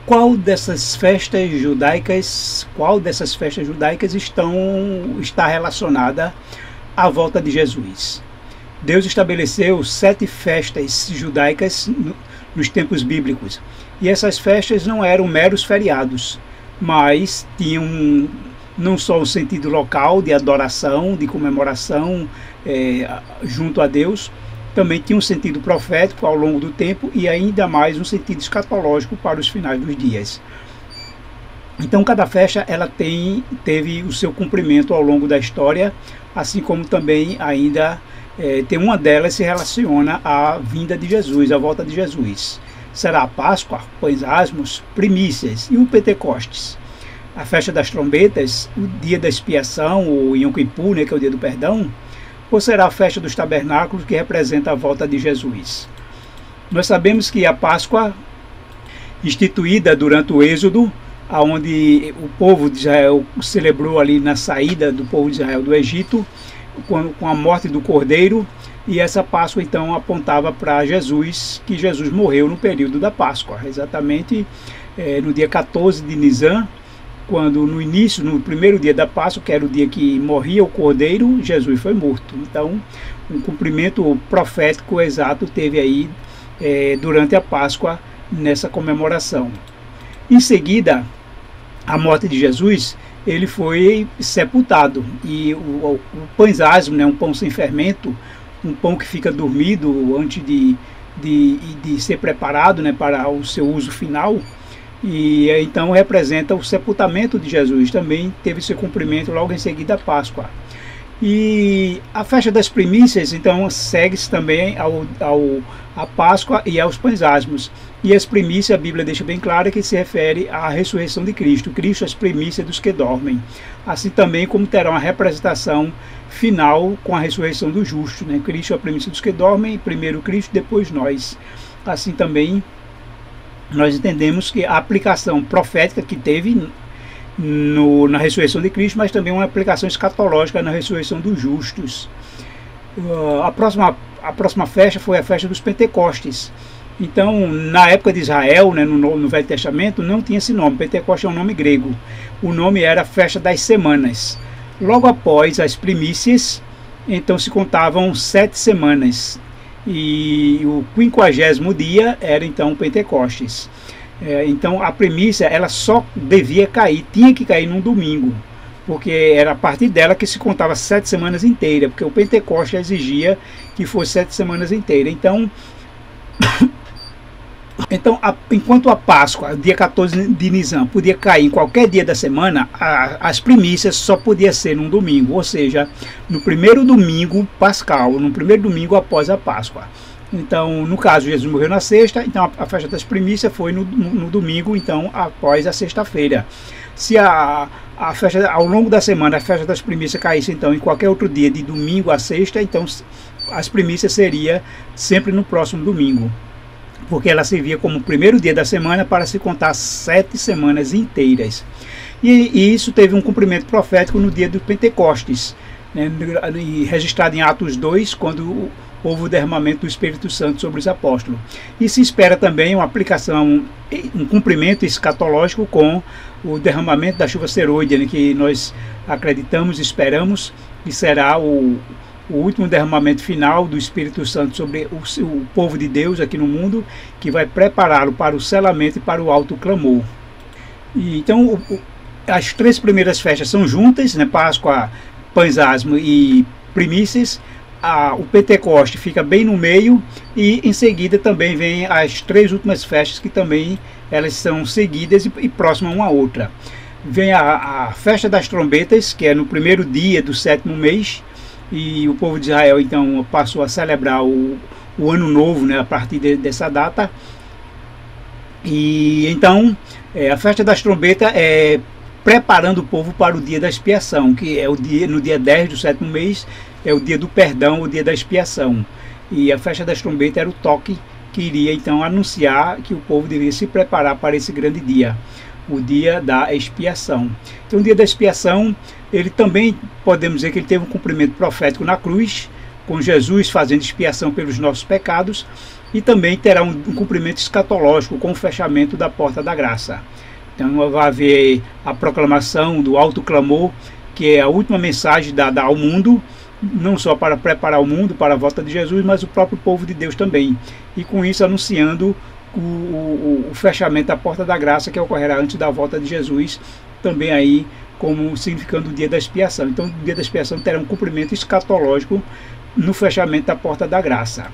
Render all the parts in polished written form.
qual dessas festas judaicas está relacionada à volta de Jesus? Deus estabeleceu 7 festas judaicas nos tempos bíblicos. E essas festas não eram meros feriados, mas tinham não só o sentido local de adoração, de comemoração junto a Deus, também tinha um sentido profético ao longo do tempo e ainda mais um sentido escatológico para os finais dos dias. Então cada festa ela teve o seu cumprimento ao longo da história, assim como também ainda tem uma delas se relaciona à vinda de Jesus, à volta de Jesus. Será a Páscoa, pães asmos, primícias e o Pentecostes. A festa das trombetas, o dia da expiação, o Yom Kippur, que é o dia do perdão, ou será a festa dos tabernáculos, que representa a volta de Jesus? Nós sabemos que a Páscoa, instituída durante o Êxodo, onde o povo de Israel celebrou ali na saída do povo de Israel do Egito, com a morte do Cordeiro, e essa Páscoa então apontava para Jesus, que Jesus morreu no período da Páscoa, exatamente no dia 14 de Nisan, quando no primeiro dia da Páscoa, que era o dia que morria o Cordeiro, Jesus foi morto. Então, um cumprimento profético exato teve aí durante a Páscoa, nessa comemoração. Em seguida, a morte de Jesus, ele foi sepultado, e o pães asmos, um pão sem fermento, um pão que fica dormido antes de ser preparado para o seu uso final, e então representa o sepultamento de Jesus. Também teve seu cumprimento logo em seguida a Páscoa. E a festa das primícias então segue-se também à Páscoa e aos pães asmos. E as primícias, a Bíblia deixa bem clara que se refere à ressurreição de Cristo. Cristo as primícias dos que dormem. Assim também como terá uma representação final com a ressurreição do justo. Cristo é a primícia dos que dormem, primeiro Cristo, depois nós. Assim também nós entendemos que a aplicação profética que teve na ressurreição de Cristo, mas também uma aplicação escatológica na ressurreição dos justos. A próxima festa foi a festa dos Pentecostes. Então, na época de Israel, no Velho Testamento, não tinha esse nome. Pentecostes é um nome grego. O nome era Festa das Semanas. Logo após as primícias, então se contavam 7 semanas. E o 50º dia era então Pentecostes. Então a primícia ela só devia cair, tinha que cair num domingo, porque era a partir dela que se contava 7 semanas inteiras, porque o Pentecostes exigia que fosse 7 semanas inteiras. Enquanto a Páscoa, dia 14 de Nisan, podia cair em qualquer dia da semana, as primícias só podia ser num domingo, ou seja, no primeiro domingo pascal, no primeiro domingo após a Páscoa. Então, no caso, Jesus morreu na sexta, então a festa das primícias foi no domingo, então após a sexta-feira. Se a festa, ao longo da semana, a festa das primícias caísse então em qualquer outro dia, de domingo a sexta, então as primícias seria sempre no próximo domingo, porque ela servia como o primeiro dia da semana para se contar 7 semanas inteiras. E isso teve um cumprimento profético no dia do Pentecostes, registrado em Atos 2, quando houve o derramamento do Espírito Santo sobre os apóstolos. E se espera também uma aplicação, um cumprimento escatológico com o derramamento da chuva seroide, que nós acreditamos, esperamos, que será o último derramamento final do Espírito Santo sobre o povo de Deus aqui no mundo, que vai prepará-lo para o selamento e para o alto clamor. E, então, as 3 primeiras festas são juntas, Páscoa, pães asmos e primícias. O Pentecoste fica bem no meio, e em seguida também vem as 3 últimas festas, que também elas são seguidas e próximas uma à outra. Vem a festa das trombetas, que é no primeiro dia do 7º mês, e o povo de Israel então passou a celebrar o ano novo, a partir dessa data. E então a festa das trombetas é preparando o povo para o dia da expiação, que é no dia 10 do 7º mês, é o dia do perdão, o dia da expiação. E a festa das trombetas era o toque que iria então anunciar que o povo deveria se preparar para esse grande dia, o dia da expiação. Então o dia da expiação, ele também podemos dizer que ele teve um cumprimento profético na cruz, com Jesus fazendo expiação pelos nossos pecados, e também terá um cumprimento escatológico com o fechamento da porta da graça. Então vai haver a proclamação do alto clamor, que é a última mensagem dada ao mundo, não só para preparar o mundo para a volta de Jesus, mas o próprio povo de Deus também. E com isso anunciando o fechamento da porta da graça, que ocorrerá antes da volta de Jesus, também aí como significando o dia da expiação. Então o dia da expiação terá um cumprimento escatológico no fechamento da porta da graça.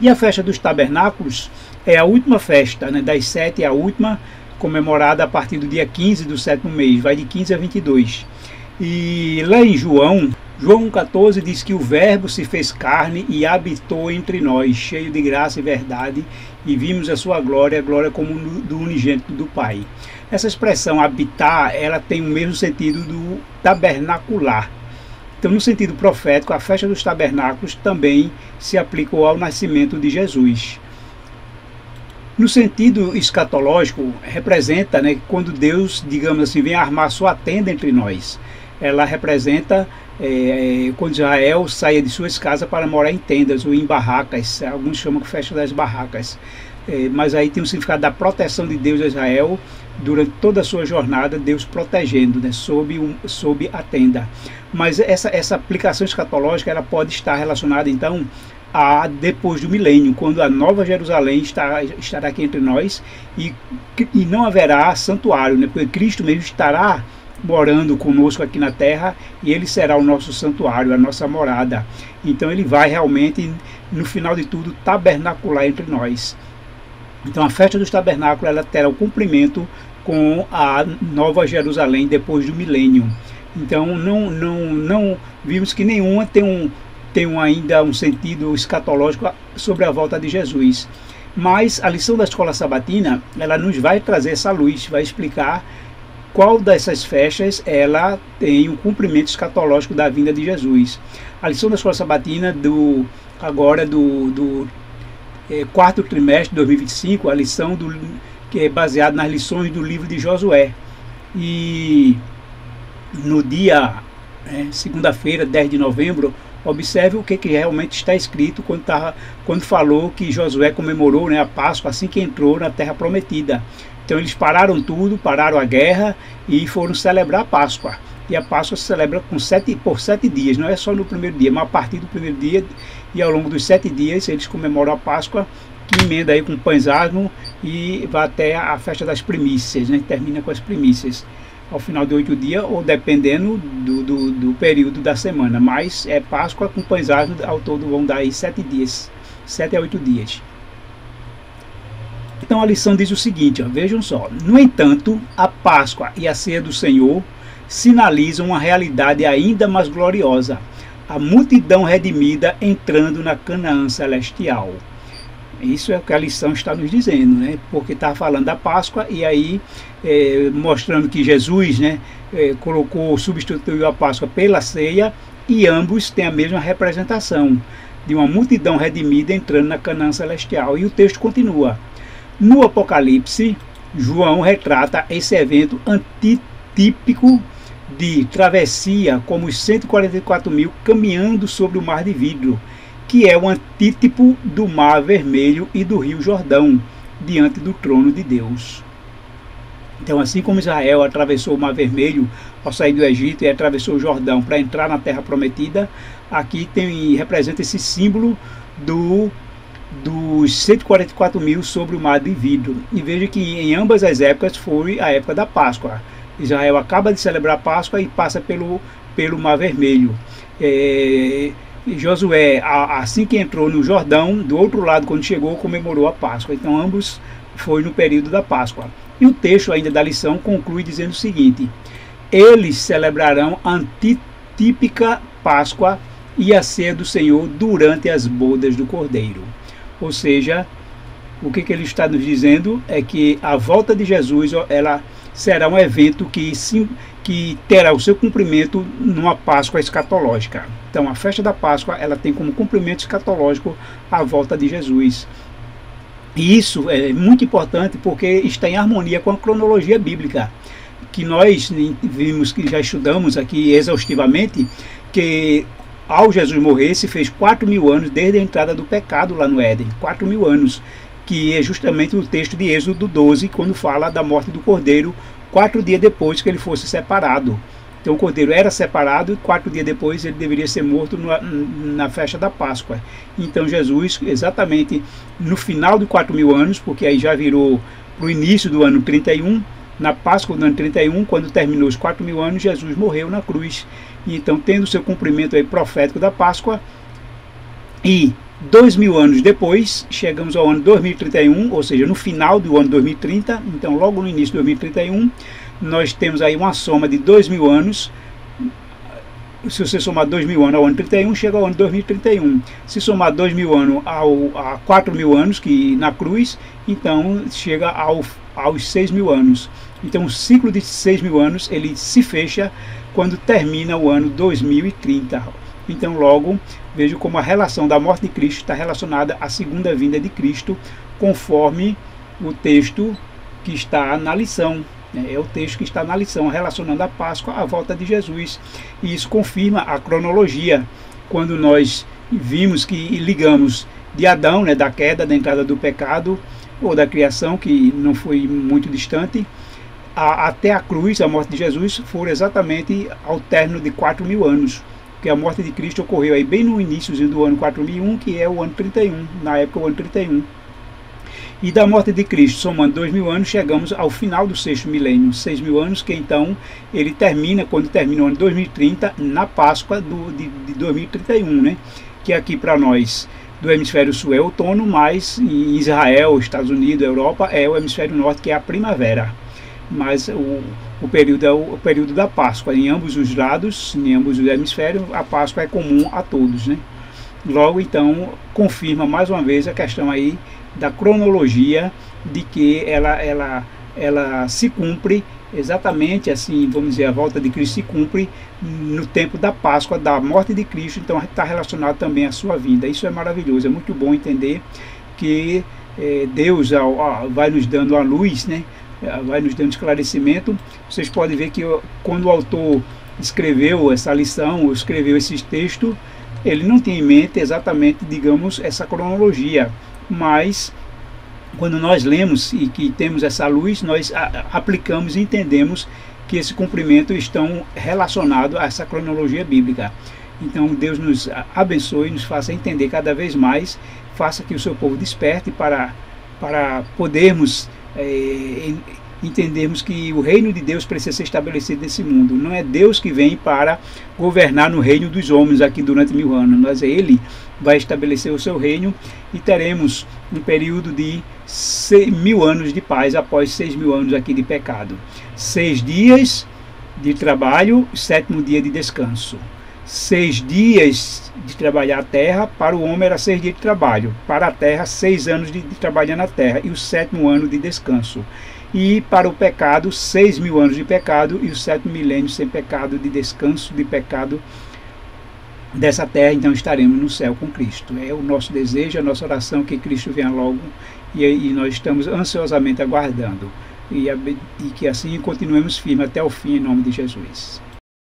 E a festa dos tabernáculos é a última festa, né, das 7 é a última, comemorada a partir do dia 15 do 7º mês, vai de 15 a 22. E lá em João 1,14 diz que o Verbo se fez carne e habitou entre nós, cheio de graça e verdade, e vimos a sua glória, a glória como do unigênito do Pai. Essa expressão habitar, ela tem o mesmo sentido do tabernacular. Então, no sentido profético, a festa dos tabernáculos também se aplicou ao nascimento de Jesus. No sentido escatológico, representa, né, quando Deus, digamos assim, vem armar sua tenda entre nós. Ela representa quando Israel saia de suas casas para morar em tendas ou em barracas. Alguns chamam de festa das barracas. Mas aí tem o significado da proteção de Deus a Israel durante toda a sua jornada, Deus protegendo, né, sob a tenda. Mas essa aplicação escatológica ela pode estar relacionada então a depois do milênio, quando a Nova Jerusalém estará aqui entre nós e não haverá santuário, né, porque Cristo mesmo estará morando conosco aqui na terra e ele será o nosso santuário, a nossa morada. Então ele vai realmente, no final de tudo, tabernacular entre nós. Então a festa dos tabernáculos ela terá o cumprimento com a Nova Jerusalém depois do milênio. Então não vimos que nenhuma tem ainda um sentido escatológico sobre a volta de Jesus. Mas a lição da escola sabatina, ela nos vai trazer essa luz, vai explicar qual dessas festas ela tem um cumprimento escatológico da vinda de Jesus. A lição da escola sabatina do quarto trimestre de 2025, a lição que é baseada nas lições do livro de Josué. E no dia segunda-feira, 10 de novembro, observe o que realmente está escrito quando falou que Josué comemorou, né, a Páscoa assim que entrou na Terra Prometida. Então eles pararam tudo, pararam a guerra e foram celebrar a Páscoa. E a Páscoa se celebra por 7 dias, não é só no primeiro dia, mas a partir do primeiro dia e ao longo dos 7 dias eles comemoram a Páscoa, que emenda aí com o pães asmos e vai até a festa das primícias, né? Termina com as primícias ao final de 8 dias, ou dependendo do período da semana. Mas é Páscoa com pães asmos, ao todo vão dar aí 7 dias, 7 a 8 dias. Então a lição diz o seguinte, ó, vejam só: no entanto, a Páscoa e a ceia do Senhor sinalizam uma realidade ainda mais gloriosa, a multidão redimida entrando na Canaã celestial. Isso é o que a lição está nos dizendo, né? Porque está falando da Páscoa e aí mostrando que Jesus, né, substituiu a Páscoa pela ceia, e ambos têm a mesma representação de uma multidão redimida entrando na Canaã celestial. E o texto continua. No Apocalipse, João retrata esse evento antitípico de travessia, como os 144 mil caminhando sobre o mar de vidro, que é o antítipo do Mar Vermelho e do Rio Jordão, diante do trono de Deus. Então, assim como Israel atravessou o Mar Vermelho ao sair do Egito e atravessou o Jordão para entrar na Terra Prometida, aqui representa esse símbolo dos 144 mil sobre o mar de vidro. E veja que em ambas as épocas foi a época da Páscoa. Israel acaba de celebrar a Páscoa e passa pelo Mar Vermelho. Josué, assim que entrou no Jordão, do outro lado, quando chegou, comemorou a Páscoa. Então ambos foi no período da Páscoa. E o texto ainda da lição conclui dizendo o seguinte: eles celebrarão a antitípica Páscoa e a ceia do Senhor durante as bodas do Cordeiro. Ou seja, o que ele está nos dizendo é que a volta de Jesus ela será um evento que terá o seu cumprimento numa Páscoa escatológica. Então a festa da Páscoa ela tem como cumprimento escatológico a volta de Jesus. E isso é muito importante porque está em harmonia com a cronologia bíblica, que nós vimos, que já estudamos aqui exaustivamente, que ao Jesus morrer, se fez 4.000 anos desde a entrada do pecado lá no Éden. 4.000 anos, que é justamente o texto de Êxodo 12, quando fala da morte do cordeiro, 4 dias depois que ele fosse separado. Então o cordeiro era separado e 4 dias depois ele deveria ser morto na festa da Páscoa. Então Jesus, exatamente no final de 4.000 anos, porque aí já virou para o início do ano 31, na Páscoa do ano 31, quando terminou os 4.000 anos, Jesus morreu na cruz. E então, tendo seu cumprimento aí profético da Páscoa, e 2.000 anos depois, chegamos ao ano 2031, ou seja, no final do ano 2030, então logo no início de 2031, nós temos aí uma soma de 2.000 anos. Se você somar 2.000 anos ao ano 31, chega ao ano 2031. Se somar 2.000 anos a 4.000 anos que na cruz, então chega aos 6.000 anos. Então o ciclo de 6.000 anos ele se fecha quando termina o ano 2030. Então logo vejo como a relação da morte de Cristo está relacionada à segunda vinda de Cristo, conforme o texto que está na lição. É o texto que está na lição, relacionando a Páscoa à volta de Jesus. E isso confirma a cronologia. Quando nós vimos que ligamos de Adão, da queda, da entrada do pecado, ou da criação, que não foi muito distante, até a cruz, a morte de Jesus, foram exatamente ao término de 4.000 anos. Porque a morte de Cristo ocorreu aí bem no início do ano 4001, que é o ano 31, na época o ano 31. E da morte de Cristo, somando 2.000 anos, chegamos ao final do 6º milênio, 6.000 anos, que então ele termina, quando termina o ano 2030, na Páscoa de 2031, que aqui para nós, do hemisfério sul é outono, mas em Israel, Estados Unidos, Europa, é o hemisfério norte, que é a primavera. Mas o período é o período da Páscoa, em ambos os lados, em ambos os hemisférios, a Páscoa é comum a todos, Logo, então, confirma mais uma vez a questão aí da cronologia, de que ela se cumpre exatamente assim, vamos dizer, a volta de Cristo se cumpre no tempo da Páscoa, da morte de Cristo, então está relacionado também à sua vinda. Isso é maravilhoso, é muito bom entender que Deus vai nos dando a luz, vai nos dando esclarecimento. Vocês podem ver que quando o autor escreveu essa lição, escreveu esse texto, ele não tinha em mente exatamente, digamos, essa cronologia, mas quando nós lemos e que temos essa luz, nós aplicamos e entendemos que esse cumprimento estão relacionado a essa cronologia bíblica. Então Deus nos abençoe, nos faça entender cada vez mais, faça que o seu povo desperte para podermos entendermos que o reino de Deus precisa ser estabelecido nesse mundo. Não é Deus que vem para governar no reino dos homens aqui durante 1000 anos, mas Ele vai estabelecer o seu reino e teremos um período de 1000 anos de paz após 6.000 anos aqui de pecado. 6 dias de trabalho, 7º dia de descanso. 6 dias de trabalhar a terra, para o homem era 6 dias de trabalho, para a terra 6 anos de trabalhar na terra e o 7º ano de descanso. E para o pecado, 6.000 anos de pecado e o 7º milênio sem pecado, de descanso de pecado dessa terra. Então estaremos no céu com Cristo. É o nosso desejo, a nossa oração, que Cristo venha logo, e nós estamos ansiosamente aguardando. E que assim continuemos firmes até o fim, em nome de Jesus.